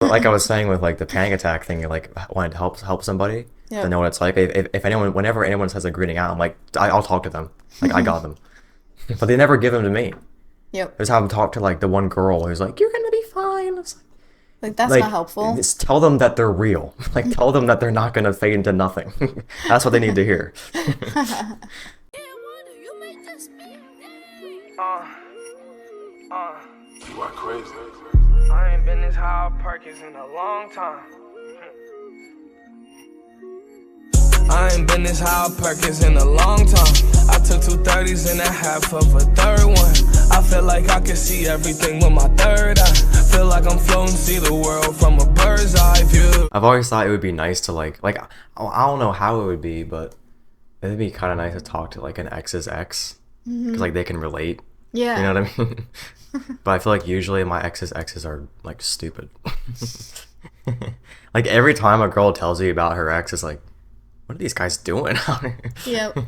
Like I was saying with like the panic attack thing, like wanting to help somebody to Yep. know what it's like. If anyone, whenever anyone says they're greeting out, I'm like, I'll talk to them. Like I got them, but they never give them to me. Yep. I just have them talk to like the one girl who's like, you're gonna be fine. It's Like that's not like, helpful. just tell them that they're real. Like tell them that they're not gonna fade into nothing. That's what they need to hear. Uh, uh, You are crazy. I ain't been this high on Perkins in a long time. I ain't been this high on Perkins in a long time. I took 230s and a half of a third one. I feel like I can see everything with my third eye. Feel like I'm floating, see the world from a bird's eye view. I've always thought it would be nice to like I don't know how it would be, but it'd be kind of nice to talk to like an ex's ex because like they can relate. Yeah. You know what I mean? But I feel like usually my exes are like stupid. Like every time a girl tells you about her ex, it's like, what are these guys doing out here? Yep.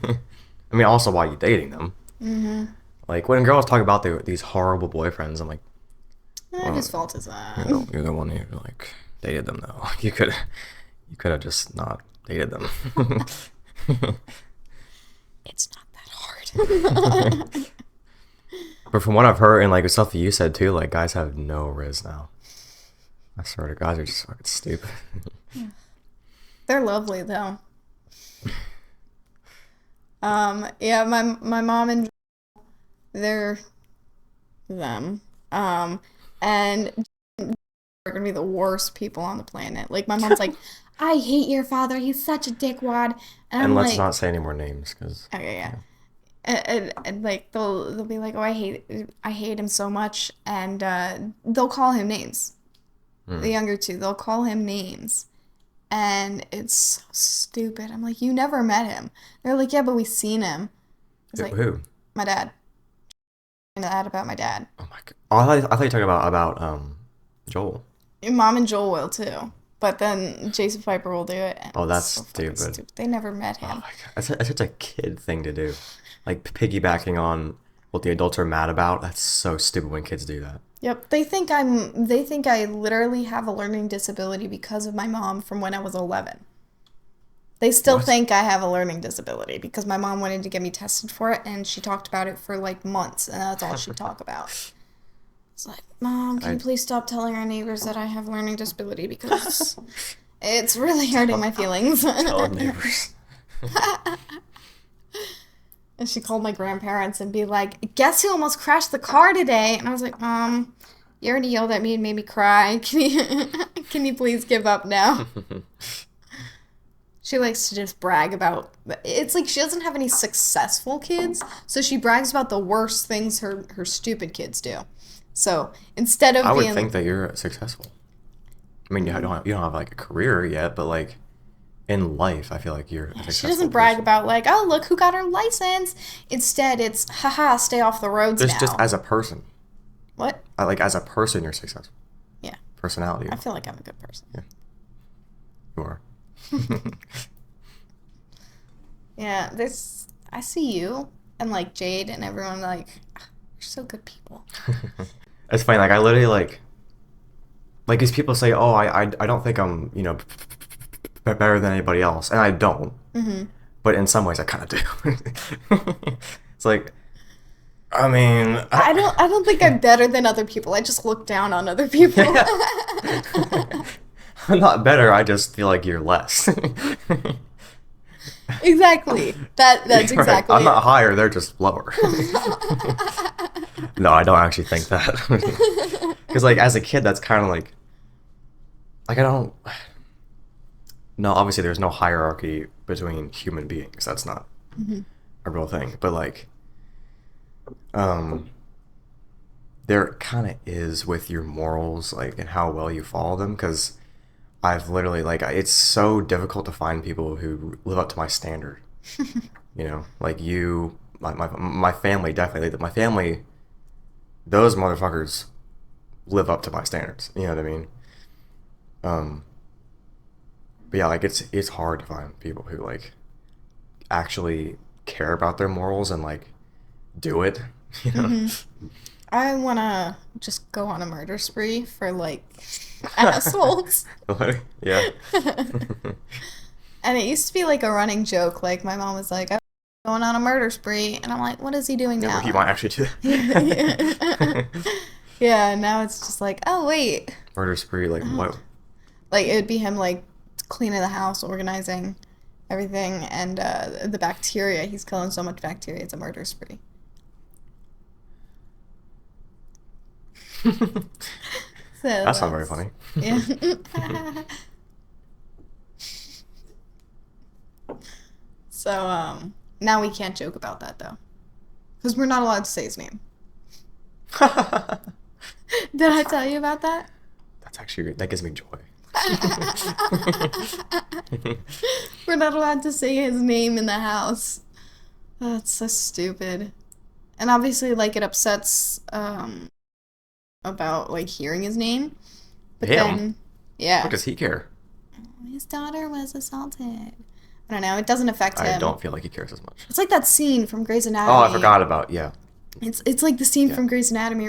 I mean, also why are you dating them? Like when girls talk about these horrible boyfriends, I'm like, Whose fault is that? you're the one who like dated them though. You could have just not dated them. It's not that hard. But from what I've heard and like the stuff that you said too, like guys have no riz now. I swear to guys are just fucking stupid. They're lovely though. Yeah, my mom and they're them. And are gonna be the worst people on the planet. Like my mom's like, I hate your father. He's such a dickwad. And And I'm let's like, not say any more names because okay, yeah. And like they'll be like, oh, I hate him so much, and they'll call him names. The younger two, they'll call him names, and it's so stupid. I'm like, you never met him. They're like, yeah, but we seen him. It's like who? my dad. And that about my dad. Oh my god! Oh, I thought you were talking about Joel. Your mom and Joel will too, but then Jason Piper will do it. And Oh, it's that's so fucking stupid. They never met Oh him. my god, that's such a kid thing to do. Like piggybacking on what the adults are mad about. That's so stupid when kids do that. Yep, they think I literally have a learning disability because of my mom from when I was 11. They still What? think I have a learning disability because my mom wanted to get me tested for it and she talked about it for like months and that's all she'd talk about. It's like, Mom, can you please stop telling our neighbors that I have a learning disability because it's really hurting my feelings. Tell neighbors. And she called my grandparents and be like, guess who almost crashed the car today? And I was like, Mom, you already yelled at me and made me cry. Can you please give up now? She likes to just brag about, it's like she doesn't have any successful kids, so she brags about the worst things her stupid kids do. So instead of I would being, think that you're successful. I mean, you don't have like a career yet, but like in life, I feel like you're a successful she doesn't brag person. about like, oh, look who got her license. Instead, it's, haha, stay off the roads Just now. as a person, What? like as a person, you're successful. Yeah, Personality, I feel like I'm a good person. you are. Yeah, I see you and like Jade and everyone like, "Ah, you're so good people." It's funny. Like I literally like these people say, "Oh, I don't think I'm better than anybody else," and I don't. But in some ways, I kind of do. It's like, I mean, I don't think I'm better than other people. I just look down on other people. I'm not better. I just feel like you're less. Exactly. That's Right. exactly I'm it. not higher. They're just lower. No, I don't actually think that. Because like as a kid, that's kind of like I don't. No, obviously there's no hierarchy between human beings. That's not a real thing. But like, there kind of is with your morals, like, and how well you follow them. Because I've literally like it's so difficult to find people who live up to my standard. Like you, my family definitely. My family, those motherfuckers live up to my standards. You know what I mean? But yeah, like it's hard to find people who like actually care about their morals and like do it. You know? I wanna just go on a murder spree for like assholes. Yeah. And it used to be like a running joke. Like my mom was like, "I'm going on a murder spree," and I'm like, "What is he doing Yeah, now?" but he might actually do Yeah. that. Yeah, now it's just like, oh wait, Murder spree, like what? like it would be him like cleaning the house, organizing everything, and the bacteria. He's killing so much bacteria. It's a murder spree. So That's not very funny. yeah. So now we can't joke about that though, because we're not allowed to say his name. Did I tell you about that? That's actually, that gives me joy. We're not allowed to say his name in the house. That's so stupid. And obviously, like, it upsets about like hearing his name. But Him? then, yeah, What does he care? his daughter was assaulted. I don't know. It doesn't affect I him. don't feel like he cares as much. It's like that scene from Grey's Anatomy. Oh, I forgot about, yeah. It's like the scene Yeah. from Grey's Anatomy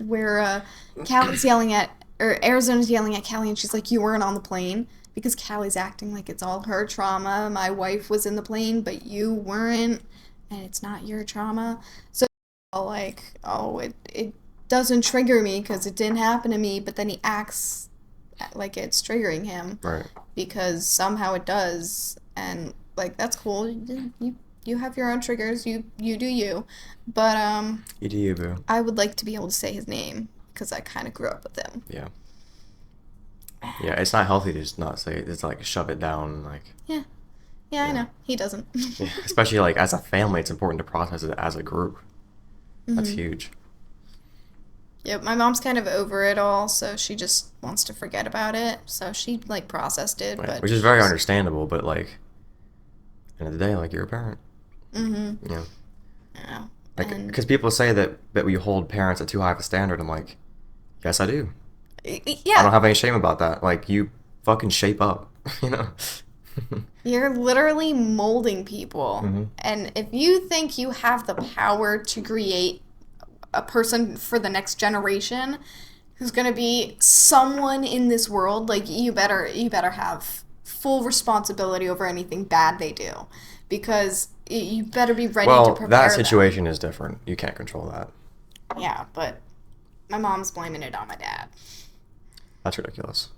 where Callie's yelling at, or Arizona's yelling at Callie, and she's like, "You weren't on the plane," because Callie's acting like it's all her trauma. My wife was in the plane, but you weren't, and it's not your trauma. So like, oh, it doesn't trigger me because it didn't happen to me, but then he acts like it's triggering him Right. because somehow it does, and like that's cool. You have your own triggers. You do you, but You do you, boo. I would like to be able to say his name because I kind of grew up with him. Yeah. Yeah, it's not healthy to just not say it. It's like shove it down, like. Yeah, I know he doesn't. Yeah, especially like as a family, it's important to process it as a group. That's Mm-hmm. huge. Yep, my mom's kind of over it all, so she just wants to forget about it. So she like processed it, Right. but Which is very understandable, but like, end of the day, like you're a parent. Mm-hmm. Yeah. Yeah. Like, And because people say that we hold parents at too high of a standard. I'm like, yes, I do. I yeah, don't have any shame about that. Like, you fucking shape up, you know? you're literally molding people, Mhm. and if you think you have the power to create a person for the next generation who's going to be someone in this world, like you better have full responsibility over anything bad they do, because you better be ready to Well, prepare that them. situation is different. You can't control that. Yeah, but my mom's blaming it on my dad. That's ridiculous.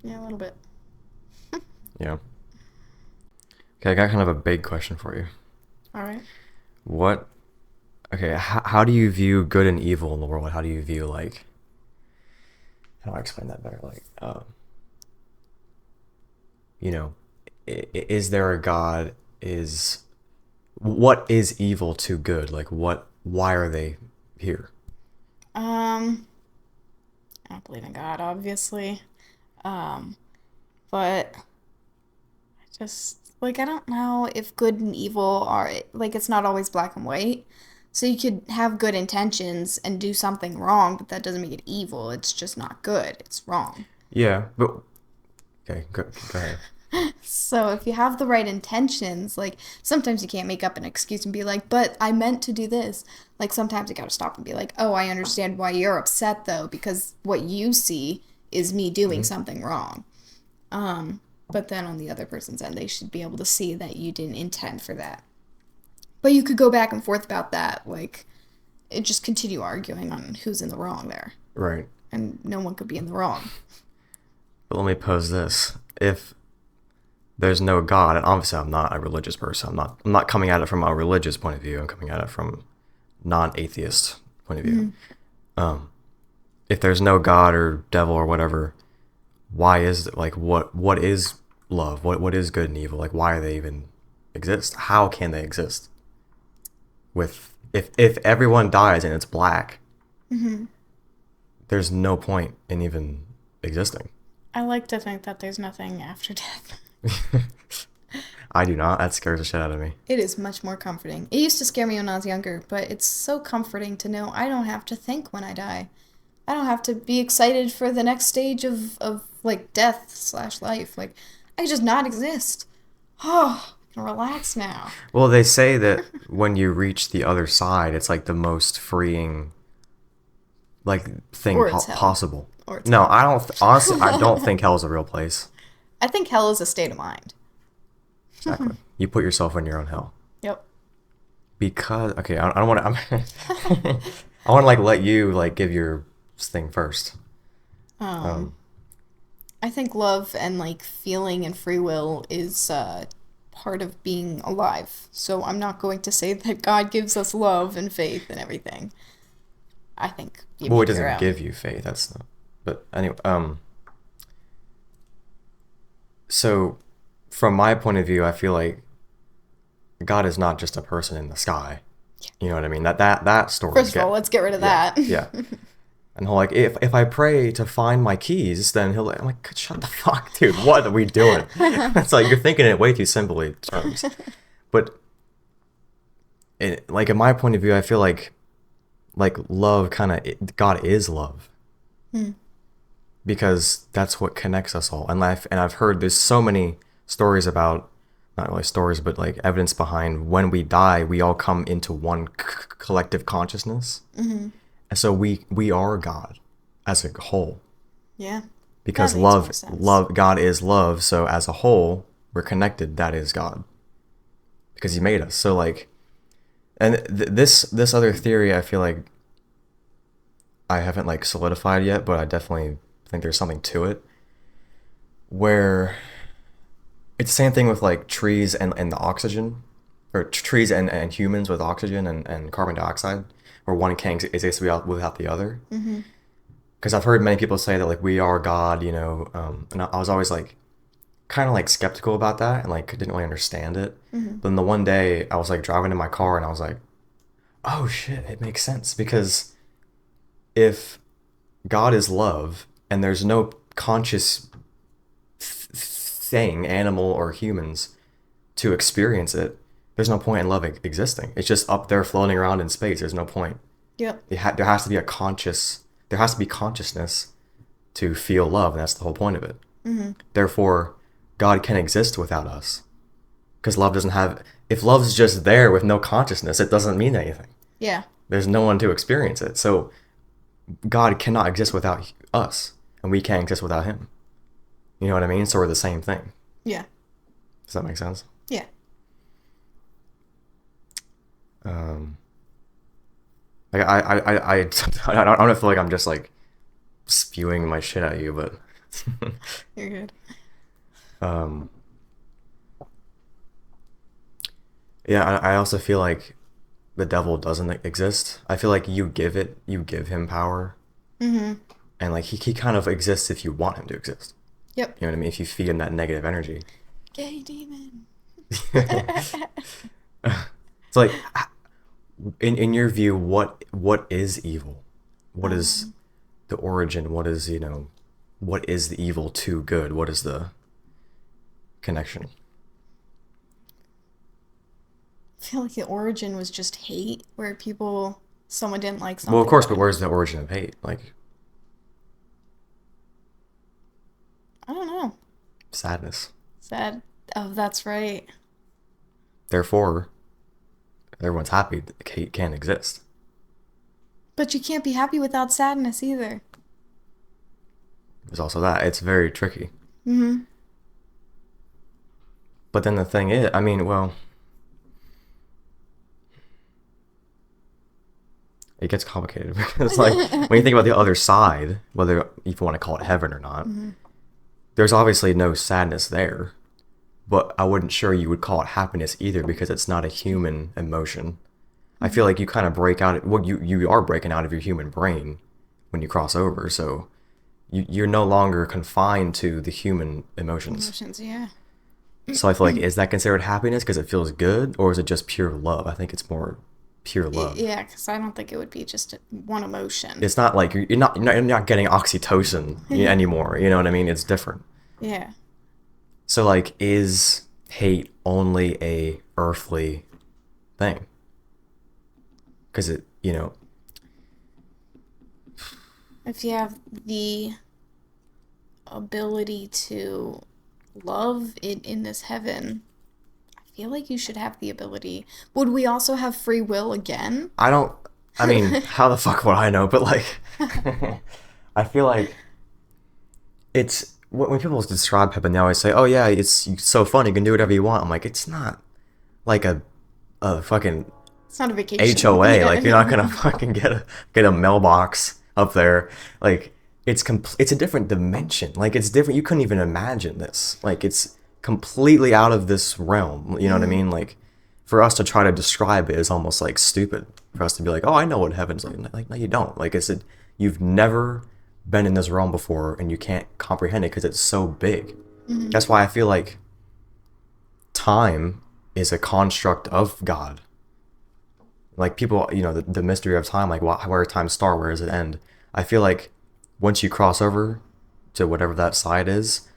Yeah, a little bit. Yeah. Okay, I got kind of a big question for you. All right. How do you view good and evil in the world? How do you view, like, how do I explain that better? Like, you know, is there a God? What is evil to good? Like, why are they here? I don't believe in God, obviously. But I just, like, I don't know if good and evil are, like, it's not always black and white. So you could have good intentions and do something wrong, but that doesn't make it evil. It's just not good. It's wrong. Yeah, but okay, go ahead. So if you have the right intentions, like, sometimes you can't make up an excuse and be like, but I meant to do this. Like, sometimes you gotta stop and be like, oh, I understand why you're upset, though, because what you see is me doing something wrong. But then on the other person's end, they should be able to see that you didn't intend for that. But you could go back and forth about that, like, it just continue arguing on who's in the wrong there. Right. And no one could be in the wrong. But let me pose this: if there's no God, and obviously I'm not a religious person. I'm not coming at it from a religious point of view. I'm coming at it from non-atheist point of view. If there's no God or devil or whatever, why is it, like, what is love? What is good and evil? Like, why do they even exist? How can they exist? If everyone dies and it's black, there's no point in even existing. I like to think that there's nothing after death. I do not. That scares the shit out of me. It is much more comforting. It used to scare me when I was younger, but it's so comforting to know I don't have to think when I die. I don't have to be excited for the next stage of like, death/life. Like, I just not exist. Oh, can relax now. Well, they say that when you reach the other side, it's like the most freeing, like, thing Or it's hell. possible. Or it's No, hell. I don't. Honestly, I don't think hell's a real place. I think hell is a state of mind. Exactly. You put yourself in your own hell. Yep. Because okay, I don't want to. I want to like let you like give your thing first. I think love and like feeling and free will is part of being alive. So I'm not going to say that God gives us love and faith and everything. I think you Well, it make your doesn't own. give you faith. That's not. But anyway, so from my point of view, I feel like God is not just a person in the sky. You know what I mean? That story. First of all, let's get rid of that. Yeah. And he'll like if I pray to find my keys, then he'll. I'm like, shut the fuck, dude. What are we doing? It's like you're thinking it way too simply terms. But like in my point of view, I feel like love kind of God is love. Because that's what connects us all. And I've heard there's so many stories about, not really stories, but like evidence behind when we die, we all come into one collective consciousness. And so we are God as a whole. Yeah. Because That makes more sense. God is love. So as a whole, we're connected. That is God. Because he made us. So like, and this other theory, I feel like I haven't like solidified yet, but I definitely think there's something to it. Where it's the same thing with like trees and the oxygen, or trees and humans with oxygen and carbon dioxide, where one can't exist without the other. Because I've heard many people say that like we are God, you know, and I was always like kind of like skeptical about that and like didn't really understand it. But then the one day I was like driving in my car and I was like, oh shit, it makes sense. Because if God is love and there's no conscious thing, animal or humans, to experience it, there's no point in love existing. It's just up there floating around in space. There's no point. Yep. There has to be there has to be consciousness to feel love, and that's the whole point of it. Therefore, God can exist without us. Because love doesn't have, if love's just there with no consciousness, it doesn't mean anything. Yeah. There's no one to experience it. So God cannot exist without us, and we can't exist without him. You know what I mean? So we're the same thing. Yeah. Does that make sense? Yeah. Like I don't feel like I'm just like spewing my shit at you, but You're good. yeah, I also feel like the devil doesn't exist. I feel like you give him power, and like he kind of exists if you want him to exist. Yep. You know what I mean? If you feed him that negative energy. Gay demon. It's like, in your view, what is evil? What is the origin? What is, you know, what is the evil to good? What is the connection? I feel like the origin was just hate, where someone didn't like something. Well, of course, but about it. where's the origin of hate? Like, I don't know. sadness. Sad. Oh, that's right. Therefore, everyone's happy. Hate can't exist. But you can't be happy without sadness either. There's also that. It's very tricky. But then the thing is, I mean, well, it gets complicated because, like, when you think about the other side, whether if you want to call it heaven or not, there's obviously no sadness there. But I wouldn't sure you would call it happiness either, because it's not a human emotion. I feel like you kind of break out. Well, you are breaking out of your human brain when you cross over. So you're no longer confined to the human emotions. Emotions, yeah. So I feel like, is that considered happiness because it feels good, or is it just pure love? I think it's more pure love. Yeah, because I don't think it would be just one emotion. It's not like you're not getting oxytocin anymore. You know what I mean? It's different. Yeah. So like, is hate only a earthly thing? Because it, you know, If you have the ability to love it in this heaven, I feel like you should have the ability. Would we also have free will again? I mean, how the fuck would I know? But like, I feel like it's when people describe heaven, they always say, "Oh yeah, it's so fun. You can do whatever you want." I'm like, it's not like a fucking It's not a vacation. HOA. Like you're not gonna fucking get a mailbox up there. Like it's a different dimension. Like it's different. You couldn't even imagine this. Like it's completely out of this realm. You know what I mean? Like for us to try to describe it is almost like stupid. For us to be like, oh, I know what heaven's like. Like no, you don't. Like you've never been in this realm before, and you can't comprehend it because it's so big. That's why I feel like time is a construct of God. Like people, the mystery of time, like where time start, where does it end? I feel like once you cross over to whatever that side is,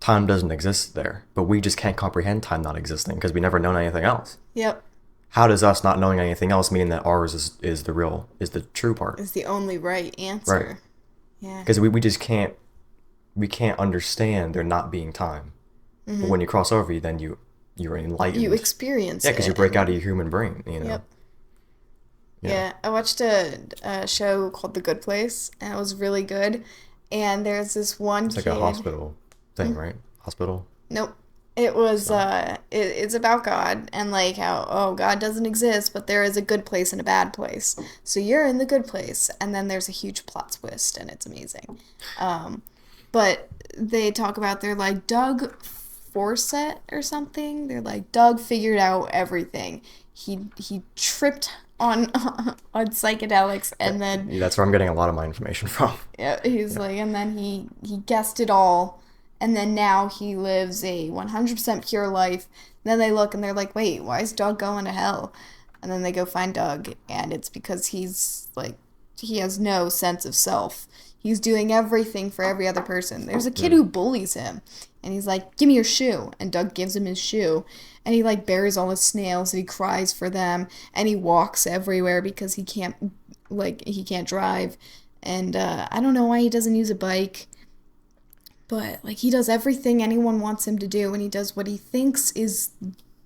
time doesn't exist there. But we just can't comprehend time not existing because we never known anything else. Yep. How does us not knowing anything else mean that ours is the true part? Is the only right answer. Right. Yeah. Because we just can't understand there not being time. But when you cross over, then you're enlightened. You experience it. Yeah, because you break out of your human brain, Yep. Yeah, I watched a show called The Good Place, and it was really good. And there's this one It's kid. like a hospital thing, right? Hospital? Nope. It was, it's about God and like how, God doesn't exist, but there is a good place and a bad place. So you're in the good place, and then there's a huge plot twist, and it's amazing. But they talk about, they're like, Doug Forsett or something. They're like, Doug figured out everything. He tripped on psychedelics, and then... Yeah, that's where I'm getting a lot of my information from. Yeah, he's like, and then he guessed it all. And then now he lives a 100% pure life. Then they look and they're like, wait, why is Doug going to hell? And then they go find Doug, and it's because he's like, he has no sense of self. He's doing everything for every other person. There's a kid who bullies him, and he's like, give me your shoe. And Doug gives him his shoe. And he like buries all his snails, and he cries for them, and he walks everywhere because he can't drive. And I don't know why he doesn't use a bike. But, like, he does everything anyone wants him to do, and he does what he thinks is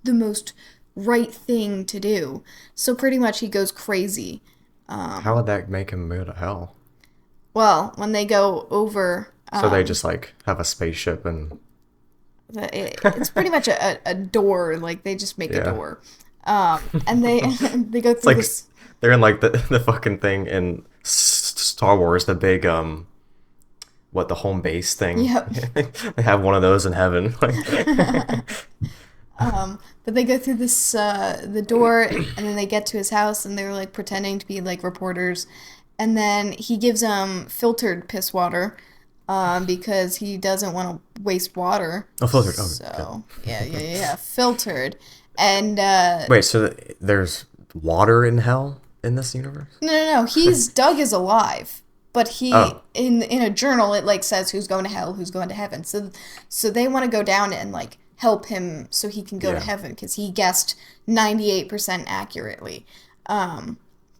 the most right thing to do. So pretty much he goes crazy. How would that make him go to hell? Well, when they go over... so they just, like, have a spaceship and... It's pretty much a door. Like, they just make a door. And they go through this... They're in, like, the fucking thing in Star Wars, the big, the home base thing. Yep. They have one of those in heaven. But they go through this the door, and then they get to his house, and they're like pretending to be like reporters, and then he gives them filtered piss water, because he doesn't want to waste water. Oh, filtered. Oh, so yeah, filtered. And wait, so there's water in hell in this universe? No. Doug is alive. But he, in a journal, it, like, says who's going to hell, who's going to heaven. So they want to go down and, like, help him so he can go to heaven, because he guessed 98% accurately,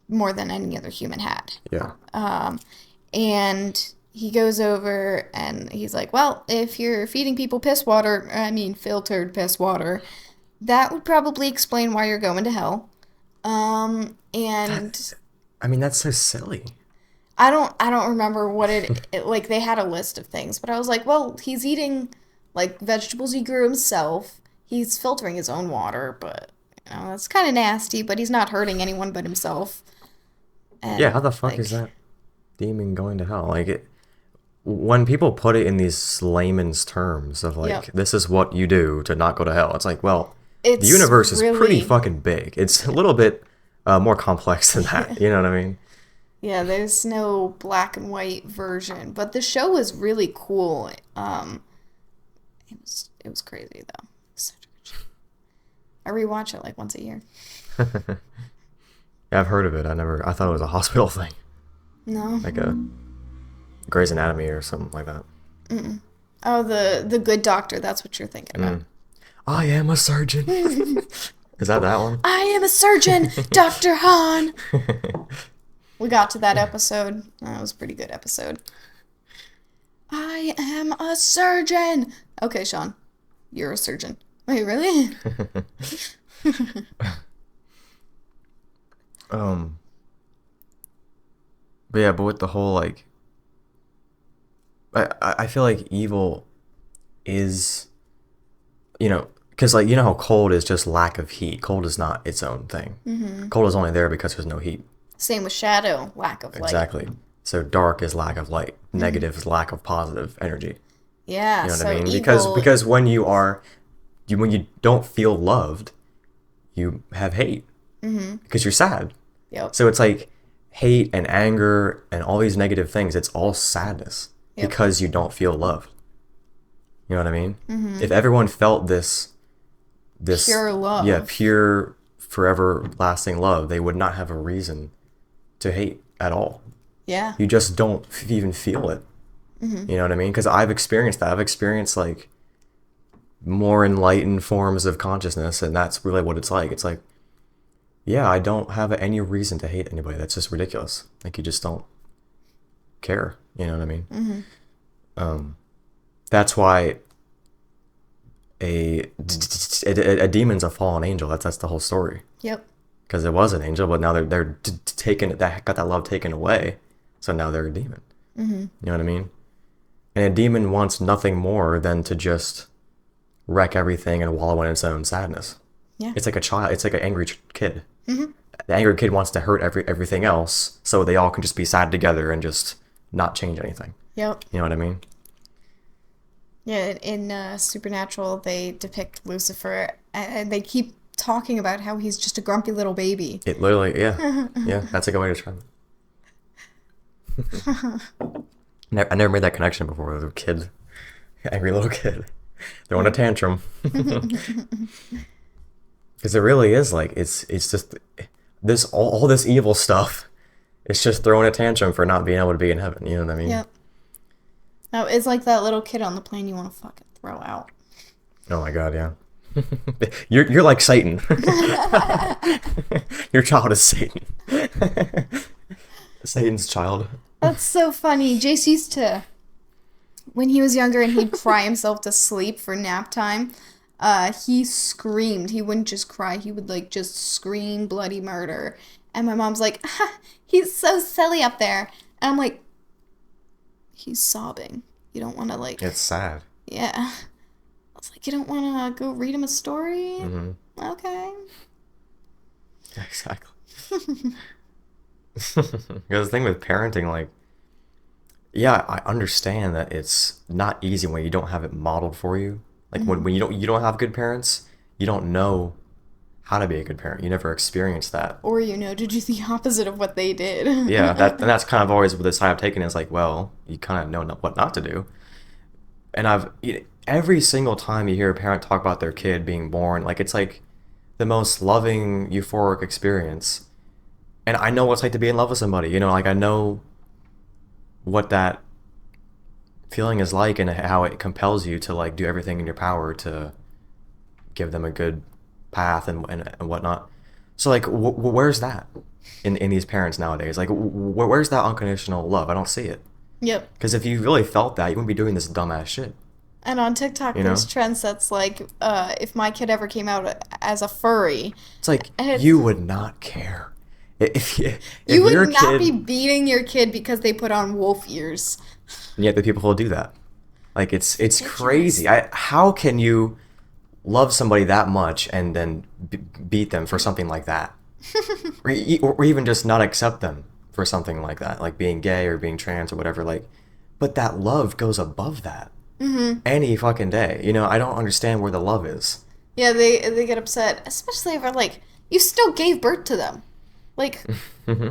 more than any other human had. Yeah. And he goes over, and he's like, well, if you're feeding people filtered piss water, that would probably explain why you're going to hell. That's so silly. I don't remember what it like, they had a list of things, but I was like, well, he's eating, like, vegetables he grew himself. He's filtering his own water, but, that's kind of nasty, but he's not hurting anyone but himself. And, yeah, how the fuck is that demon going to hell? Like, when people put it in these layman's terms of, like, this is what you do to not go to hell, it's like, well, the universe is pretty fucking big. It's a little bit more complex than that, you know what I mean? Yeah, there's no black and white version, but the show was really cool. It was crazy though. Such a good show. I rewatch it like once a year. Yeah, I've heard of it. I thought it was a hospital thing. No. Like a Grey's Anatomy or something like that. Mm-mm. Oh, the Good Doctor. That's what you're thinking about. I am a surgeon. Is that one? I am a surgeon, Dr. Han. We got to that episode. That was a pretty good episode. I am a surgeon. Okay, Sean, you're a surgeon. Wait, really? But yeah, but with the whole like, I feel like evil is, because like how cold is just lack of heat. Cold is not its own thing. Cold is only there because there's no heat. Same with shadow, lack of light. Exactly. So dark is lack of light. Negative is lack of positive energy. Yeah, You know what so I mean? evil... Because when when you don't feel loved, you have hate. Because you're sad. Yep. So it's like hate and anger and all these negative things. It's all sadness because you don't feel loved. You know what I mean? If everyone felt this Pure love. Yeah, pure, forever lasting love, they would not have a reason to hate at all. Yeah. You just don't even feel it. You know what I mean? Because I've experienced that. I've experienced like more enlightened forms of consciousness, and that's really what it's like. It's like, yeah, I don't have any reason to hate anybody. That's just ridiculous. Like, you just don't care. You know what I mean? That's why a demon's a fallen angel. That's the whole story. Yep. Because it was an angel, but now they're taken, that got that love taken away, so now they're a demon. You know what I mean? And a demon wants nothing more than to just wreck everything and wallow in its own sadness. Yeah. It's like a child. It's like an angry kid. The angry kid wants to hurt everything else, so they all can just be sad together and just not change anything. Yep. You know what I mean? Yeah, in Supernatural, they depict Lucifer, and they keep talking about how he's just a grumpy little baby. It literally, yeah. Yeah, that's a good way to describe it. I never made that connection before with a kid. Angry little kid. Throwing a tantrum. Because it really is like, it's just, all this evil stuff, it's just throwing a tantrum for not being able to be in heaven. You know what I mean? Yep. No, it's like that little kid on the plane you want to fucking throw out. Oh my god, yeah. You're like Satan. Your child is Satan. Satan's child. That's so funny. Jace used to, when he was younger and he'd cry himself to sleep for nap time, he screamed. He wouldn't just cry. He would like just scream bloody murder. And my mom's like, he's so silly up there. And I'm like, he's sobbing. You don't want to like... It's sad. Yeah. I was like, you don't want to go read him a story? Okay. Exactly. Because the thing with parenting, like, yeah, I understand that it's not easy when you don't have it modeled for you. Like when you don't have good parents, you don't know how to be a good parent. You never experienced that. Or, to do the opposite of what they did. Yeah, and that's kind of always the side I've taken is like, well, you kind of know what not to do. And every single time you hear a parent talk about their kid being born, like, it's like the most loving, euphoric experience. And I know what it's like to be in love with somebody, like I know what that feeling is like and how it compels you to like do everything in your power to give them a good path and whatnot. So like, where's that in these parents nowadays? Like, where's that unconditional love? I don't see it. Yep. Because if you really felt that, you wouldn't be doing this dumbass shit. And on TikTok, there's trends that's like, if my kid ever came out as a furry... It's like, you would not care. If you would not be beating your kid because they put on wolf ears. And yet the people will do that. Like, it's crazy. How can you love somebody that much and then beat them for something like that? or even just not accept them for something like that, like being gay or being trans or whatever. Like, but that love goes above that. Any fucking day. I don't understand where the love is. Yeah, they get upset, especially if like, you still gave birth to them. Like,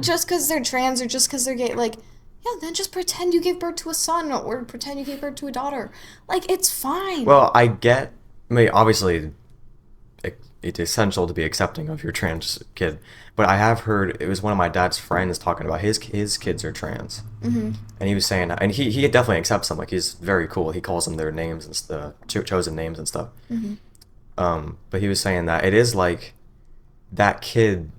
just because they're trans or just because they're gay, like, yeah, then just pretend you gave birth to a son or pretend you gave birth to a daughter. Like, it's fine. Well, obviously, it's essential to be accepting of your trans kid. But I have heard, it was one of my dad's friends talking about his kids are trans. And he was saying, and he definitely accepts them. Like, he's very cool. He calls them their names and the chosen names and stuff. But he was saying that it is like that kid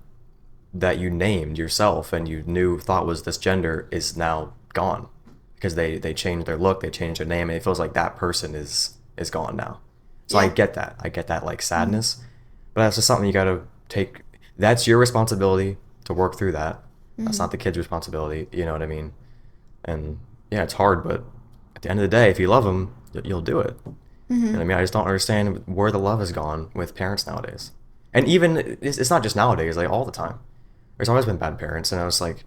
that you named yourself and you thought was this gender is now gone because they changed their look, they changed their name, and it feels like that person is gone now. So Yeah. I get that like sadness, but that's just something you gotta take. That's your responsibility to work through that. That's not the kid's responsibility. You know what I mean? And yeah, it's hard, but at the end of the day, if you love them, you'll do it. You know what I mean? I just don't understand where the love has gone with parents nowadays. And even it's not just nowadays, like all the time. There's always been bad parents, and I was like,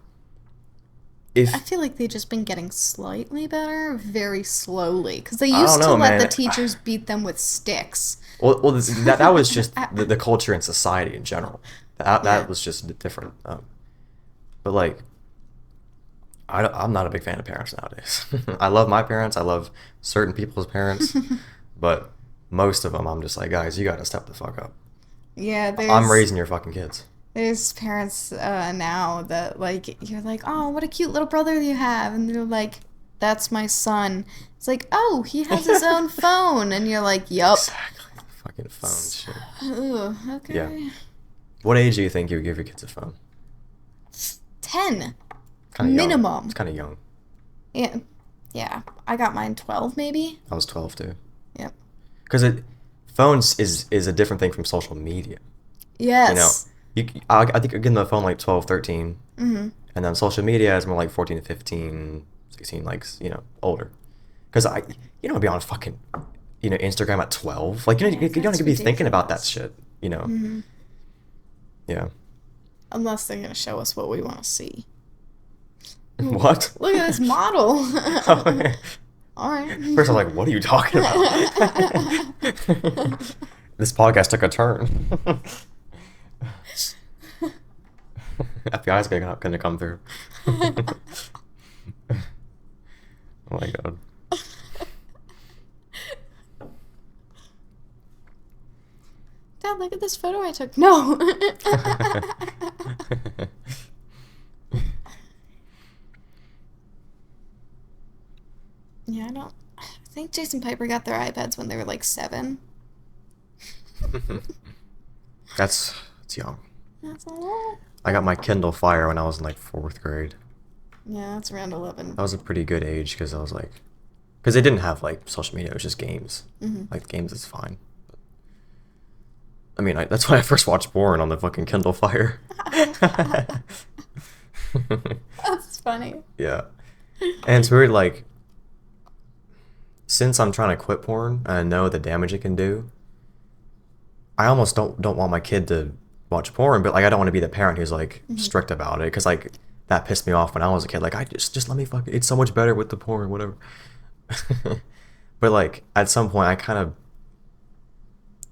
I feel like they've just been getting slightly better very slowly because they I used don't to know, let the man. teachers beat them with sticks. Well, that was just the culture and society in general. That Yeah. was just different. But like, I'm not a big fan of parents nowadays. I love my parents. I love certain people's parents, but most of them, I'm just like, guys, you gotta step the fuck up. Yeah, I'm raising your fucking kids. there's parents now that like you're like, oh, what a cute little brother you have, and they're like, that's my son. It's like, oh, he has his own phone, and you're like, yup. Exactly. Fucking phone shit. Ooh, okay. Yeah. What age do you think you would give your kids a phone? 10 Kind of young. minimum. It's kind of young. Yeah, yeah. I got mine 12 maybe. I was 12 too. Yep. Because phones is a different thing from social media. Yes. You know, I think you're getting the phone like 12, 13. Mm-hmm. And then social media is more like 14 to 15, 16, like, you know, older. Because you don't be on fucking, you know, Instagram at 12. Like, you don't need to be thinking about that shit, you know? Mm-hmm. Yeah. Unless they're gonna show us what we want to see. What? Look at this model. Oh, All right. first, I'm like, what are you talking about? This podcast took a turn. FBI's gonna come through. Oh my god. Dad, look at this photo I took. No. Yeah, I think Jason Piper got their iPads when they were like 7. That's young. That's a lot. I got my Kindle Fire when I was in like 4th grade. Yeah, that's around 11. That was a pretty good age because I was like, because they didn't have like social media. It was just games. Like games is fine. But, I mean, that's when I first watched porn on the fucking Kindle Fire. That's funny. Yeah, and it's weird. Like, since I'm trying to quit porn and I know the damage it can do, I almost don't want my kid to watch porn. But like, I don't want to be the parent who's like strict about it because like that pissed me off when I was a kid. Like, I just let me fuck. It's so much better with the porn, whatever. But like at some point, I kind of,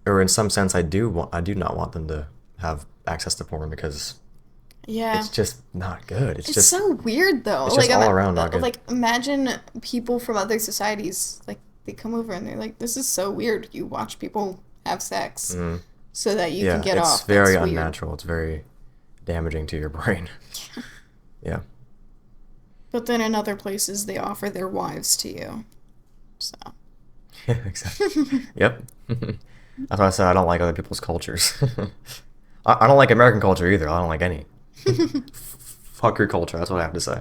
or in some sense, I do not want them to have access to porn because Yeah. it's just not good. It's just so weird though. it's just all around not good. Like imagine people from other societies, like they come over and they're like, "This is so weird. You watch people have sex so that you can get it's off." very That's weird. unnatural. It's very damaging to your brain. Yeah. But then in other places, they offer their wives to you. So. Yeah, exactly. Yep. That's why I said I don't like other people's cultures. I don't like American culture either. I don't like any. Fuck your culture. That's what I have to say.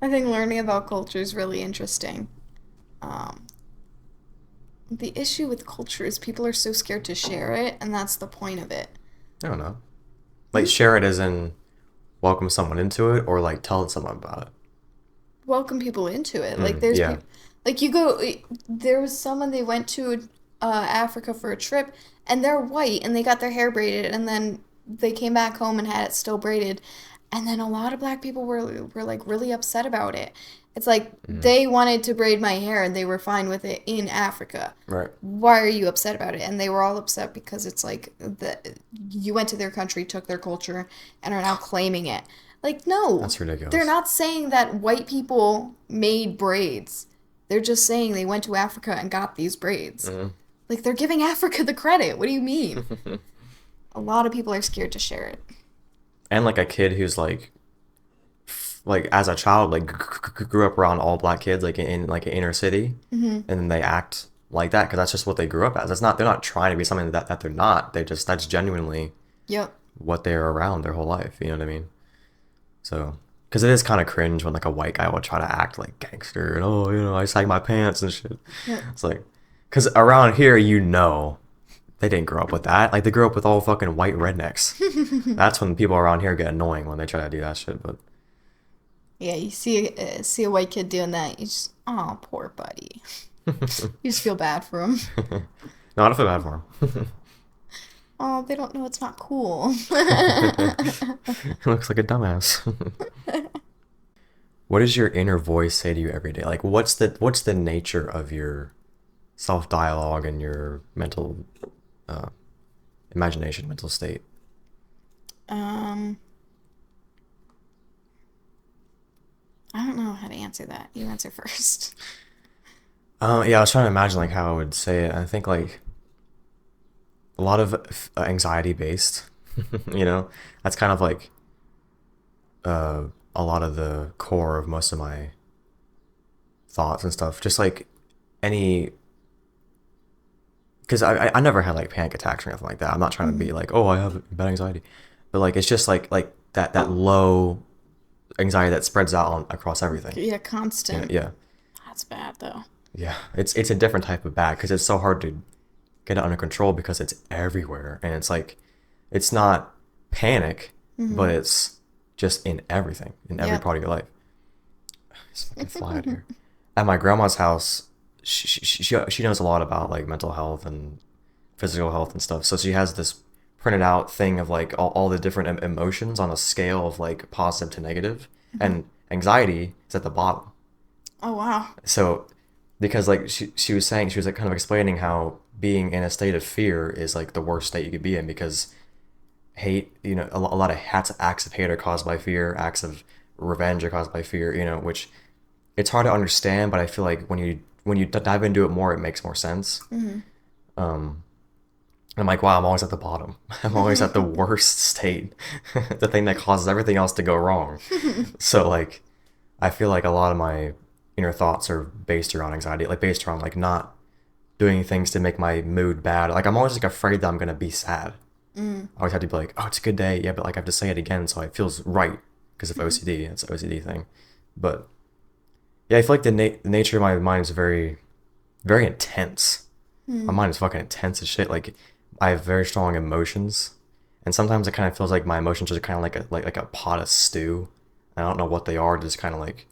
I think learning about culture is really interesting. The issue with culture is people are so scared to share it, and that's the point of it. I don't know. Like, share it as in welcome someone into it, or like tell someone about it. Welcome people into it. Like there's yeah. like you go. There was someone, they went to Africa for a trip, and they're white, and they got their hair braided, and then they came back home and had it still braided, and then a lot of black people were like really upset about it. It's like they wanted to braid my hair and they were fine with it in Africa. Right. Why are you upset about it? And they were all upset because it's like you went to their country, took their culture, and are now claiming it. Like, no. That's ridiculous. They're not saying that white people made braids. They're just saying they went to Africa and got these braids. Like, they're giving Africa the credit. What do you mean? A lot of people are scared to share it. And like a kid who's like as a child, like grew up around all black kids, like in like an inner city, and then they act like that because that's just what they grew up as. They're not trying to be something that they're not. That's genuinely Yep. what they're around their whole life. You know what I mean? So Because it is kind of cringe when like a white guy will try to act like gangster and I sag my pants and shit. Yeah. It's like, because around here, they didn't grow up with that. Like they grew up with all fucking white rednecks. That's when people around here get annoying when they try to do that shit. But Yeah, you see a white kid doing that, you just, oh, poor buddy. You just feel bad for him. no, I don't feel bad for him. Oh, they don't know it's not cool. He looks like a dumbass. What does your inner voice say to you every day? Like, what's the nature of your self-dialogue and your mental imagination, mental state? I don't know how to answer that. You answer first. Yeah, I was trying to imagine like how I would say it. I think like a lot of anxiety based. That's kind of like a lot of the core of most of my thoughts and stuff. Just like any, because I never had like panic attacks or anything like that. I'm not trying to be like, oh, I have bad anxiety, but like it's just like that low anxiety that spreads out across everything. Yeah, constant. Yeah. That's bad though. Yeah, it's a different type of bad because it's so hard to get it under control because it's everywhere, and it's like it's not panic, but it's just in everything, in every part of your life. It's fucking fly out here. At my grandma's house, she knows a lot about like mental health and physical health and stuff. So she has this printed out thing of like all the different emotions on a scale of like positive to negative, and anxiety is at the bottom. Oh wow. So because like she was saying, she was like kind of explaining how being in a state of fear is like the worst state you could be in, because hate, a lot of acts of hate are caused by fear, acts of revenge are caused by fear, which it's hard to understand, but I feel like when you dive into it more, it makes more sense. I'm like, wow, I'm always at the bottom. I'm always at the worst state, the thing that causes everything else to go wrong. So like, I feel like a lot of my inner thoughts are based around anxiety, like based around like not doing things to make my mood bad. Like I'm always like afraid that I'm gonna be sad. I always have to be like, oh, it's a good day, yeah, but like I have to say it again so it feels right because of OCD. It's an OCD thing. But yeah, I feel like the nature of my mind is very, very intense. My mind is fucking intense as shit. Like I have very strong emotions, and sometimes it kind of feels like my emotions are kind of like a pot of stew. I don't know what they are. Just kind of like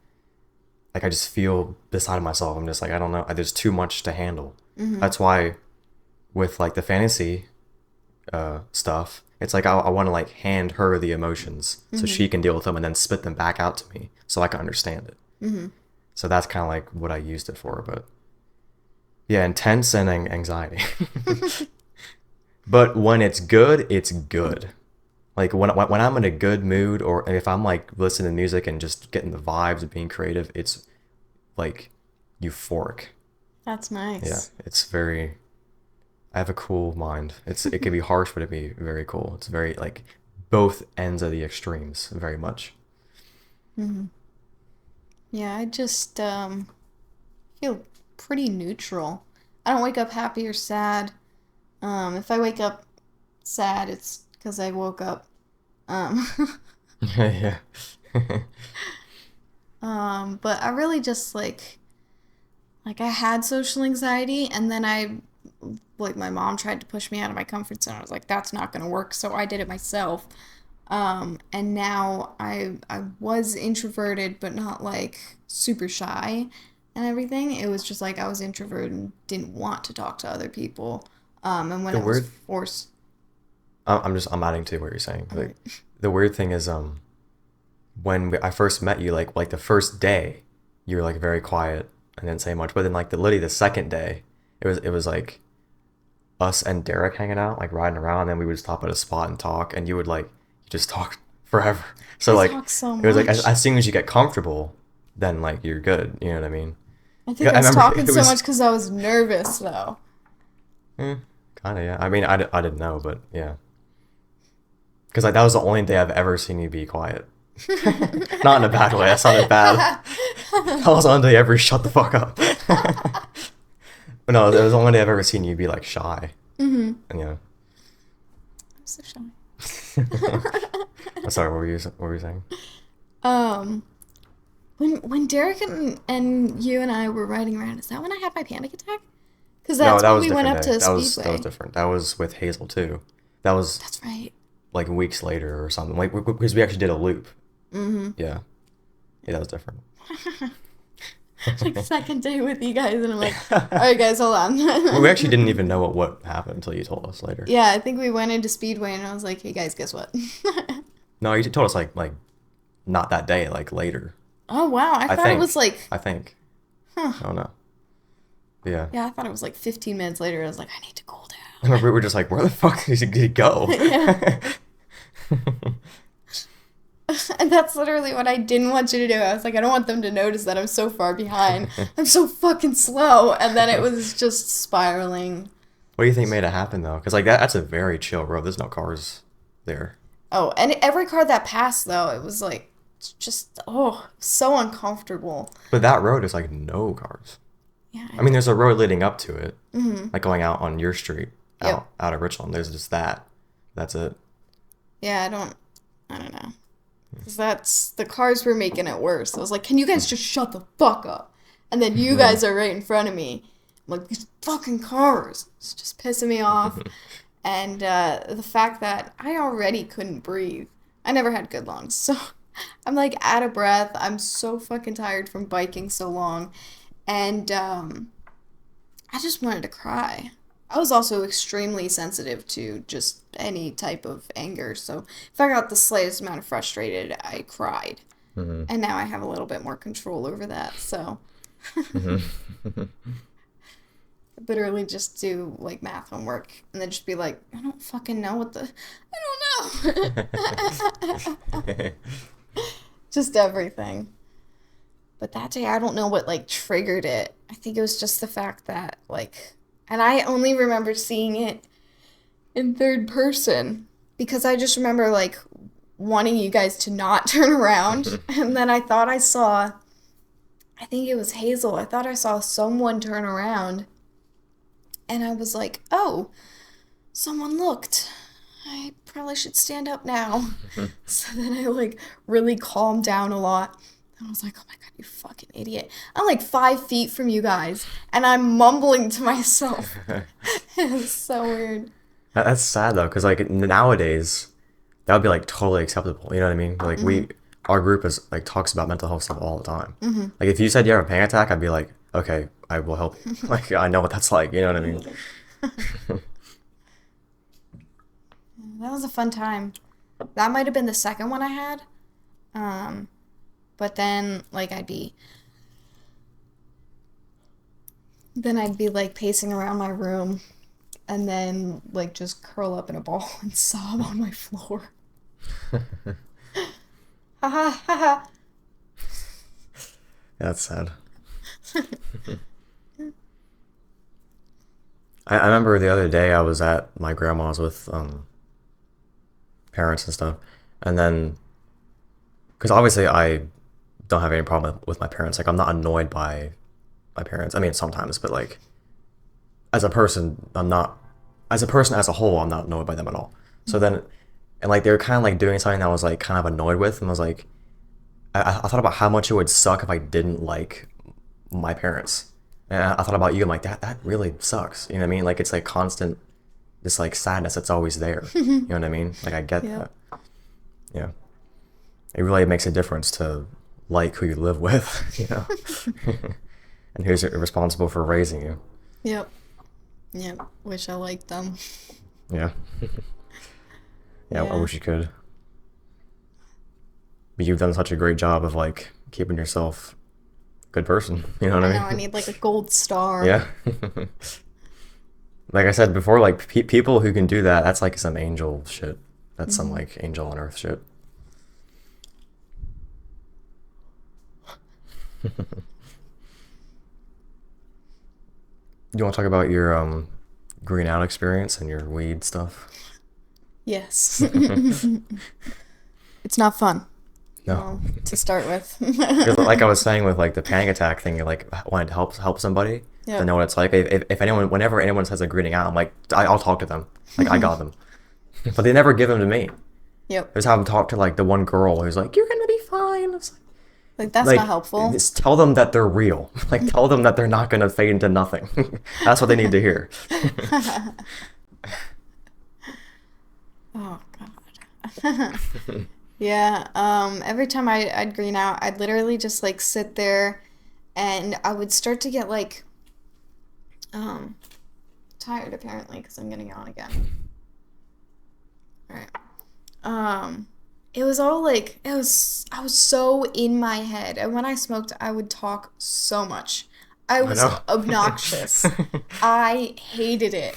I just feel beside myself. I'm just like, I don't know. There's too much to handle. That's why with like the fantasy stuff, it's like I want to like hand her the emotions so she can deal with them and then spit them back out to me so I can understand it. So that's kind of like what I used it for. But yeah, intense and anxiety. But when it's good, it's good. Like when I'm in a good mood, or if I'm like listening to music and just getting the vibes of being creative, it's like euphoric. That's nice. Yeah, it's very. I have a cool mind. It can be harsh, but it can be very cool. It's very like both ends of the extremes, very much. Yeah, I just feel pretty neutral. I don't wake up happy or sad. If I wake up sad, it's because I woke up. Yeah. But I really just like I had social anxiety, and then my mom tried to push me out of my comfort zone. I was like, that's not gonna work, so I did it myself. And now I was introverted, but not like super shy and everything. It was just like I was introverted and didn't want to talk to other people. And when it was forced. I'm adding to what you're saying. Like, the weird thing is, when I first met you, like the first day, you were like very quiet and didn't say much. But then like literally the second day, it was like us and Derek hanging out, like riding around, and then we would stop at a spot and talk, and you would like just talk forever. So like talk so it was like much. as soon as you get comfortable, then like you're good. You know what I mean? I think I was talking so much because I was nervous though. Kind of, yeah. I mean, I didn't know, but yeah. Because like that was the only day I've ever seen you be quiet. Not in a bad way. That sounded bad. That was the only day I ever shut the fuck up. But no, it was the only day I've ever seen you be like shy. And yeah. I'm so shy. I'm sorry. What were you saying? Um, when Derek and you and I were riding around, is that when I had my panic attack? Because No, that's that when was we a went different up day. to That was Speedway. different. That was with Hazel too. That was That's right. like weeks later or something. Like because we actually did a loop. Mm-hmm. Yeah. Yeah, that was different. Like second day with you guys, and I'm like, all right, guys, hold on. We actually didn't even know what happened until you told us later. Yeah, I think we went into Speedway, and I was like, hey guys, guess what? No, you told us like not that day, like later. Oh wow, I I thought it think. was like, I think. huh? I don't know. But yeah. Yeah, I thought it was like 15 minutes later. I was like, I need to cool down. We were just like, where the fuck did he go? Yeah. And that's literally what I didn't want you to do. I was like, I don't want them to notice that I'm so far behind. I'm so fucking slow. And then it was just spiraling. What do you think made it happen though? Because like that's a very chill road. There's no cars there. Oh, and every car that passed, though, it was like, just, oh, so uncomfortable. But that road is like no cars. Yeah. I mean, there's a road leading up to it, Mm-hmm. like going out on your street, Yep. out of Richland. There's just that. That's it. Yeah, I don't know. Because the cars were making it worse. I was like, can you guys just shut the fuck up? And then you guys are right in front of me. I'm like, these fucking cars. It's just pissing me off. And the fact that I already couldn't breathe. I never had good lungs. So I'm like out of breath. I'm so fucking tired from biking so long. And I just wanted to cry. I was also extremely sensitive to just any type of anger. So if I got the slightest amount of frustrated, I cried. Mm-hmm. And now I have a little bit more control over that. So Mm-hmm. I literally just do like math homework and then just be like, I don't fucking know I don't know. Just everything. But that day, I don't know what like triggered it. I think it was just the fact that like, and I only remember seeing it in third person because I just remember like wanting you guys to not turn around. And then I thought I saw, I think it was Hazel. I thought I saw someone turn around. And I was like, oh, someone looked. I probably should stand up now. So then I like really calmed down a lot. And I was like, oh my God, you fucking idiot. I'm like 5 feet from you guys. And I'm mumbling to myself. It was so weird. That's sad though, because like nowadays, that would be like totally acceptable. You know what I mean? Like our group is like talks about mental health stuff all the time. Mm-hmm. Like if you said you have a panic attack, I'd be like, okay, I will help you. Like I know what that's like. You know what I mean? That was a fun time. That might have been the second one I had. But then like I'd be like pacing around my room and then like just curl up in a ball and sob on my floor. Ha ha ha ha. That's sad. I remember the other day I was at my grandma's with parents and stuff, and then because obviously I don't have any problem with my parents. Like I'm not annoyed by my parents. I mean sometimes, but like as a person, I'm not. As a person as a whole, I'm not annoyed by them at all. So then, and like they were kind of like doing something that I was like kind of annoyed with, and I was like, I thought about how much it would suck if I didn't like my parents. And I thought about you. I'm like, that really sucks. You know what I mean? Like it's like constant, this like sadness that's always there. You know what I mean? Like I get that. Yeah. It really makes a difference to like who you live with, you know, and who's responsible for raising you. Yep. Yep. Wish I liked them. Yeah. Yeah. I Yeah. wish you could. But you've done such a great job of like keeping yourself a good person. You know what I I mean? know I need like a gold star. Yeah. Like I said before, like people who can do that, that's like some angel shit. That's some like angel on earth shit. You want to talk about your green out experience and your weed stuff? Yes. It's not fun. No. Well, to start with. 'Cause like I was saying with like the panic attack thing, you like wanted to help somebody Yep. to know what it's like. If anyone, whenever anyone says they're greening out, I'm like, I'll talk to them. Like I got them, but they never give them to me. Yep. I just have them talk to like the one girl who's like, you're gonna be fine. It's Like, that's like, not helpful. just tell them that they're real. Like, tell them that they're not going to fade into nothing. That's what they need to hear. Oh, God. Yeah, every time I'd green out, I'd literally just, like, sit there, and I would start to get, like, tired, apparently, because I'm getting on again. Alright. It was all, like, I was so in my head, and when I smoked, I would talk so much. I was know. obnoxious. I hated it.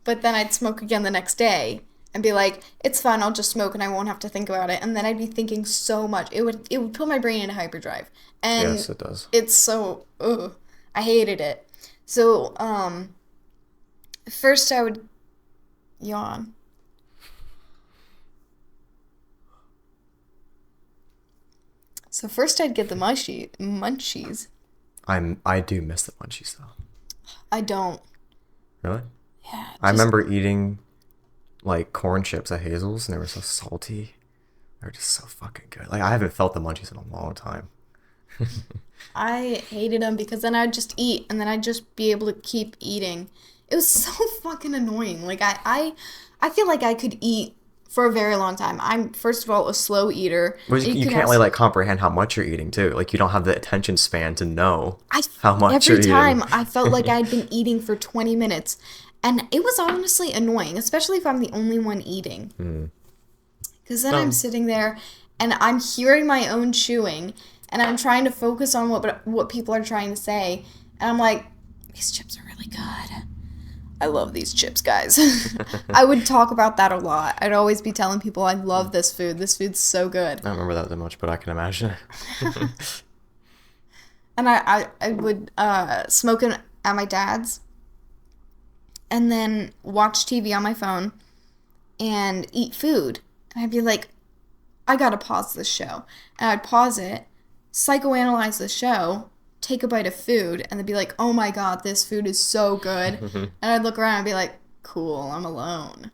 But then I'd smoke again the next day, and be like, it's fine, I'll just smoke and I won't have to think about it. And then I'd be thinking so much. It would put my brain into hyperdrive. And Yes, it does. it's so, ugh, I hated it. So, first I would yawn. So first I'd get the munchies. I do miss the munchies though. I don't. Really? Yeah. I remember eating like corn chips at Hazel's, and they were so salty. They were just so fucking good. Like, I haven't felt the munchies in a long time. I hated them because then I'd just eat, and then I'd just be able to keep eating. It was so fucking annoying. Like, I feel like I could eat for a very long time. I'm, first of all, a slow eater. But you can't really, like, comprehend how much you're eating, too. Like, you don't have the attention span to know how much you're every eating. time I felt like I'd been eating for 20 minutes. And it was honestly annoying, especially if I'm the only one eating. Because then I'm sitting there, and I'm hearing my own chewing, and I'm trying to focus on what people are trying to say. And I'm like, these chips are really good. I love these chips, guys. I would talk about that a lot. I'd always be telling people I love this food. This food's so good. I don't remember that much, but I can imagine. And I would smoke at my dad's, and then watch TV on my phone and eat food. And I'd be like, I gotta pause this show. And I'd pause it, psychoanalyze the show, take a bite of food, and then be like, oh my god, this food is so good. And I'd look around and be like, cool, I'm alone.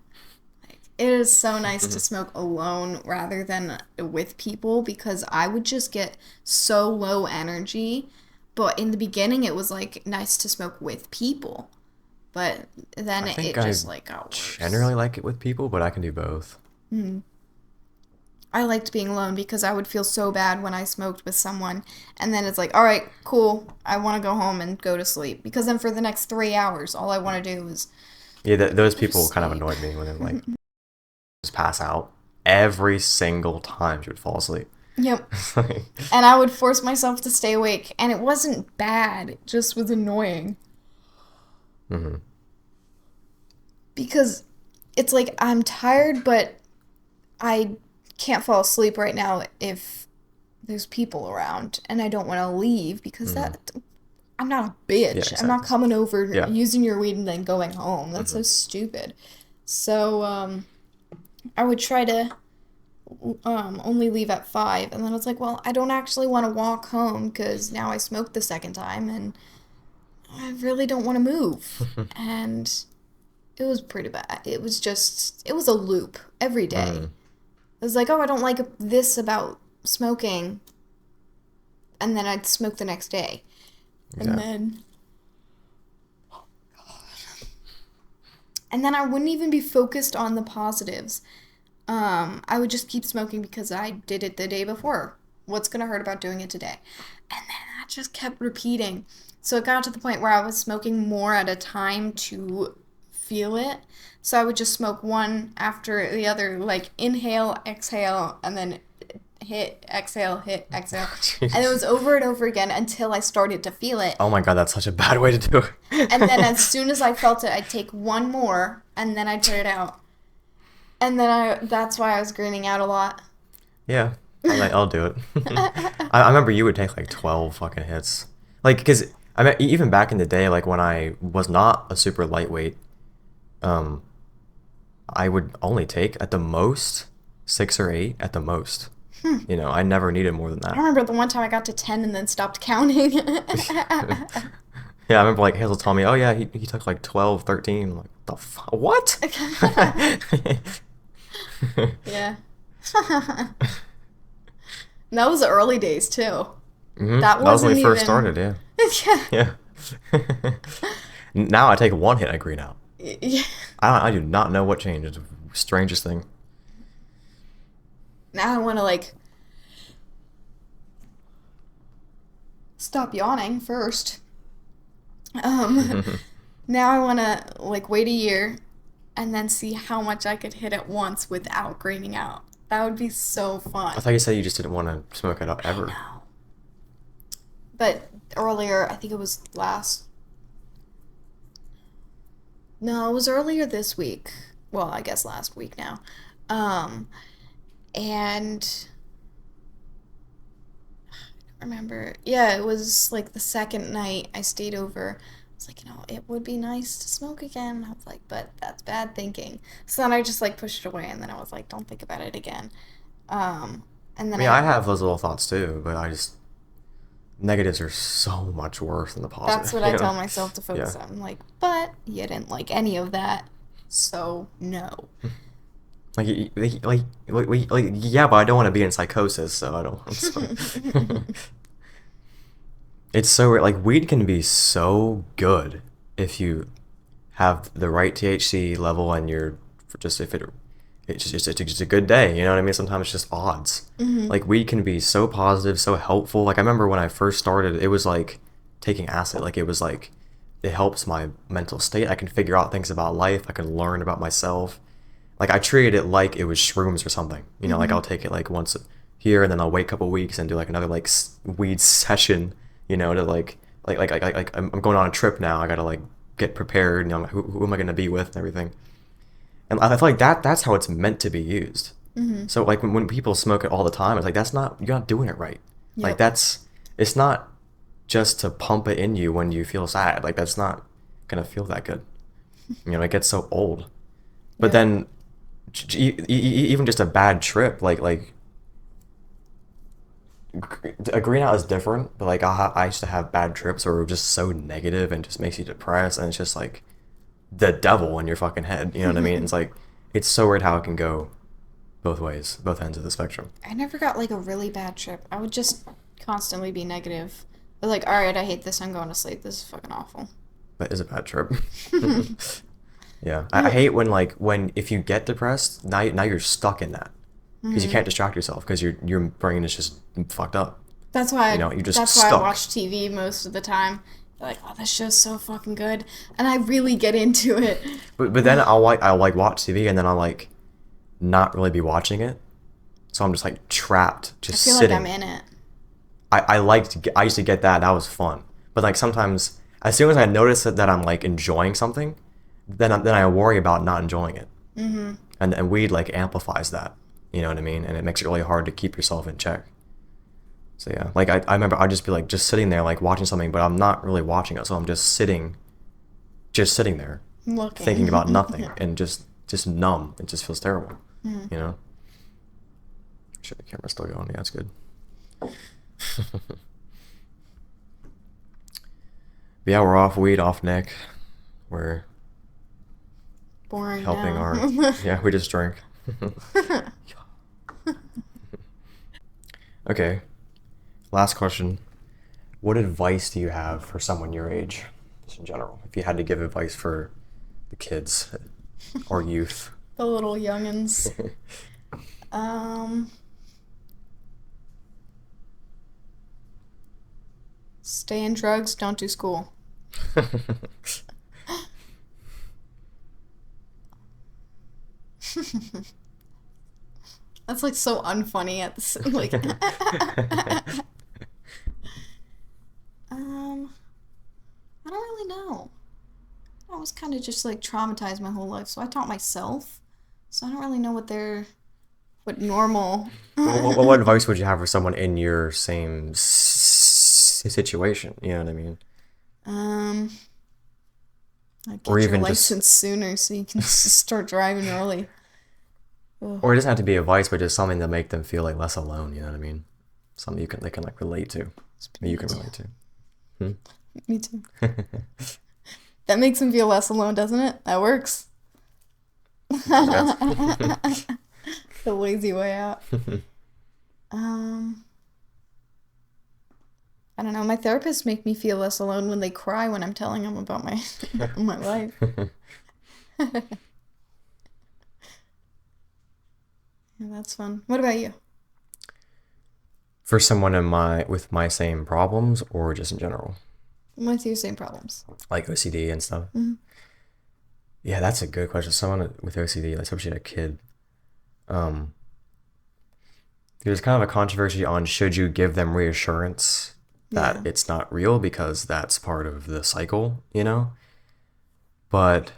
Like, it is so nice to smoke alone rather than with people, because I would just get so low energy. But in the beginning, it was like nice to smoke with people. But then it just like got worse. Generally like it with people, but I can do both. I liked being alone because I would feel so bad when I smoked with someone, and then it's like, all right, cool, I want to go home and go to sleep, because then for the next 3 hours, all I want to do is those people kind of annoyed me when they like just pass out every single time she would fall asleep. Yep. And I would force myself to stay awake, and it wasn't bad, it just was annoying. Because it's like I'm tired, but I can't fall asleep right now if there's people around, and I don't want to leave because that I'm not a bitch. Yeah, exactly. I'm not coming over using your weed and then going home. That's so stupid. So I would try to only leave at 5, and then it's like, well, I don't actually want to walk home because now I smoked the second time and I really don't want to move. And it was pretty bad. It was a loop every day. It was like, oh, I don't like this about smoking. And then I'd smoke the next day. And then I wouldn't even be focused on the positives. I would just keep smoking because I did it the day before. What's going to hurt about doing it today? And then that just kept repeating. So it got to the point where I was smoking more at a time to feel it. So I would just smoke one after the other, like inhale, exhale, and then hit, exhale, hit, exhale. And it was over and over again until I started to feel it. Oh my god, that's such a bad way to do it. And then as soon as I felt it, I'd take one more, and then I'd put it out. And then that's why I was greening out a lot. Yeah, I'll do it. I remember you would take like 12 fucking hits. Like, because I mean, even back in the day, like when I was not a super lightweight, I would only take at the most 6 or 8 at the most. You know, I never needed more than that. I remember the one time I got to 10 and then stopped counting. Yeah, I remember like Hazel told me, oh yeah, he took like 12, 13. I'm like, the fuck? What? Yeah. That was the early days too. Mm-hmm. That That was when wasn't we first even. started, yeah. Yeah. Yeah. Now I take one hit, I green out. Yeah. I do not know what changed. It's the strangest thing. Now I want to like stop yawning first. Now I want to like wait a year and then see how much I could hit at once without greening out. That would be so fun. I thought you said you just didn't want to smoke it up I ever. know. But earlier, I think it was last. No, it was earlier this week. Well, I guess last week now. Um, and I remember, yeah, it was like the second night I stayed over. I was like, it would be nice to smoke again. I was like, but that's bad thinking. So then I just like pushed it away, and then I was like, don't think about it again. And I then mean, I have those little thoughts too, but negatives are so much worse than the positive. that's what I tell myself to focus Yeah. on. I'm like, but you didn't like any of that, so no. Yeah, but I don't want to be in psychosis, so I don't. So. It's so weird. Like weed can be so good if you have the right THC level and you're just if it it's just a good day. You know what I mean? Sometimes it's just odds. Like weed can be so positive, so helpful. Like I remember when I first started, it was like taking acid. Like it was like it helps my mental state. I can figure out things about life. I can learn about myself. Like I treated it like it was shrooms or something. You know, like I'll take it like once here and then I'll wait a couple weeks and do like another like weed session. You know, to like I'm going on a trip now. I gotta like get prepared. You know, who am I gonna be with and everything. And I feel like that's how it's meant to be used. So like when people smoke it all the time, it's like you're not doing it right. Like Yep. it's not just to pump it in you when you feel sad. Like that's not gonna feel that good. You know, it gets so old. But Yeah. then even just a bad trip, like a green out is different. But like I used to have bad trips where it was just so negative and just makes you depressed, and it's just like the devil in your fucking head. You know what I mean? It's like it's so weird how it can go both ways, both ends of the spectrum. I never got like a really bad trip. I would just constantly be negative. But like, all right, I hate this. I'm going to sleep. This is fucking awful. That is a bad trip. Yeah, I hate when if you get depressed, now you're stuck in that because you can't distract yourself because your brain is just fucked up. That's why. You're just that's why I stuck. watch TV most of the time. Like, oh, this show's so fucking good, and I really get into it. But then I'll watch TV and then I'll like not really be watching it, so I'm just like trapped, I just feel sitting. like I'm in it. I used to get that. That was fun. But like sometimes, as soon as I notice that I'm like enjoying something, then I worry about not enjoying it. And weed like amplifies that. You know what I mean? And it makes it really hard to keep yourself in check. So yeah, like I remember I'd just be like just sitting there like watching something, but I'm not really watching it. So I'm just sitting there Looking. thinking about nothing and just numb. It just feels terrible. You know? Shit, the camera's still going. Yeah, that's good. But yeah, we're off weed, off Nick. We're Boring. helping now. our yeah, we just drank. Okay. Last question. What advice do you have for someone your age, just in general? If you had to give advice for the kids or youth. The little youngins. Stay in drugs. Don't do school. That's like so unfunny at the like. I don't really know. I was kind of just like traumatized my whole life, so I taught myself. So I don't really know what normal. What advice would you have for someone in your same situation? You know what I mean? Like Or get even your just- license sooner so you can start driving early. Or it doesn't have to be advice, but just something to make them feel like less alone. You know what I mean? Something they can like relate to. You can relate to. Me too. That makes them feel less alone, doesn't it? That works. The lazy way out. I don't know. My therapists make me feel less alone when they cry when I'm telling them about my my life. Yeah, that's fun. What about you? For someone with my same problems, or just in general? With your same problems. Like OCD and stuff? Mm-hmm. Yeah, that's a good question. Someone with OCD, like especially a kid. There's kind of a controversy on should you give them reassurance that it's not real, because that's part of the cycle, you know? But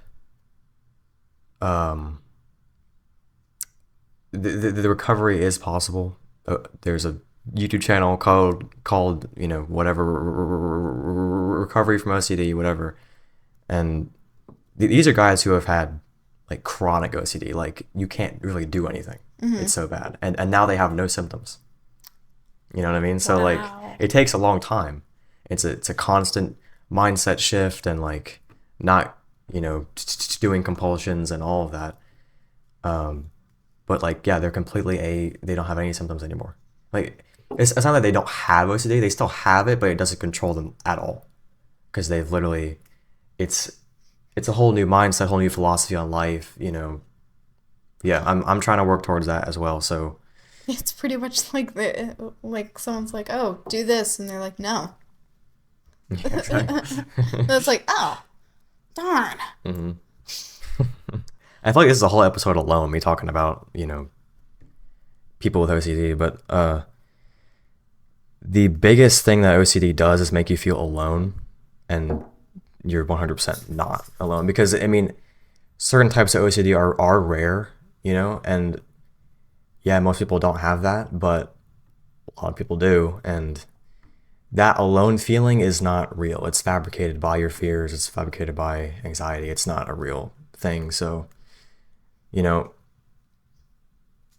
the recovery is possible. There's a YouTube channel called you know, whatever, recovery from OCD, whatever, and these are guys who have had like chronic OCD, like you can't really do anything. It's so bad, and now they have no symptoms. You know what I mean? So like it takes a long time. It's a constant mindset shift, and like not, you know, doing compulsions and all of that. But like, yeah, they're completely they don't have any symptoms anymore. Like it's not that they don't have OCD, they still have it, but it doesn't control them at all, because they've literally, it's a whole new mindset, whole new philosophy on life, you know. Yeah, I'm trying to work towards that as well. So it's pretty much like someone's like, oh, do this, and they're like, no. yeah, exactly. It's like, oh, darn. I feel like this is a whole episode alone, me talking about, you know, people with OCD, but the biggest thing that OCD does is make you feel alone, and you're 100% not alone, because I mean, certain types of OCD are rare, you know, and yeah, most people don't have that, but a lot of people do, and that alone feeling is not real. It's fabricated by your fears, it's fabricated by anxiety. It's not a real thing. So, you know,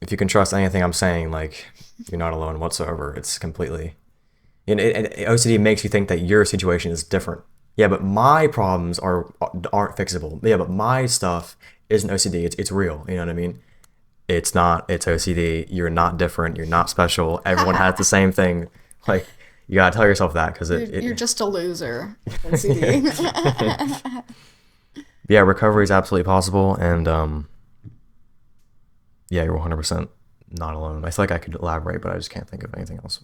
if you can trust anything I'm saying, like, you're not alone whatsoever. It's completely, and OCD makes you think that your situation is different. Yeah, but my problems aren't fixable. Yeah, but my stuff isn't OCD. It's real. You know what I mean? It's not. It's OCD. You're not different. You're not special. Everyone has the same thing. Like, you gotta tell yourself that, because you're just a loser. OCD. Yeah, recovery is absolutely possible, and yeah, you're 100% not alone. I feel like I could elaborate, but I just can't think of anything else.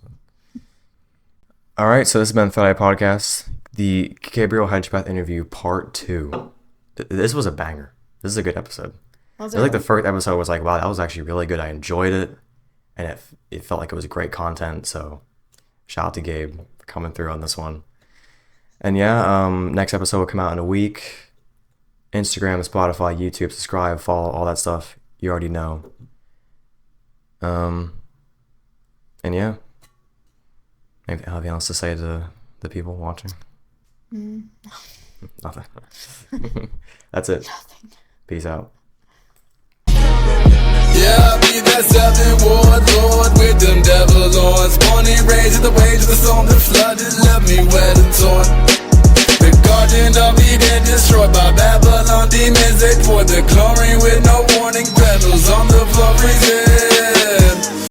All right, so this has been Third Eye Podcast, the Gabriel Hedgepeth Interview Part 2. This was a banger. This is a good episode. I feel like the first episode was like, wow, that was actually really good. I enjoyed it, and it felt like it was great content. So shout out to Gabe for coming through on this one. And yeah, next episode will come out in a week. Instagram, Spotify, YouTube, subscribe, follow, all that stuff. You already know. And yeah, anything else to say to the people watching? Nothing. That's it. Nothing. Peace out. Yeah, I be that seven warlord with them devil horns. Born and raised at the wage of the storm that flooded, left me wet and torn. The guardian of Eden destroyed by Babylon demons. They poured the chlorine with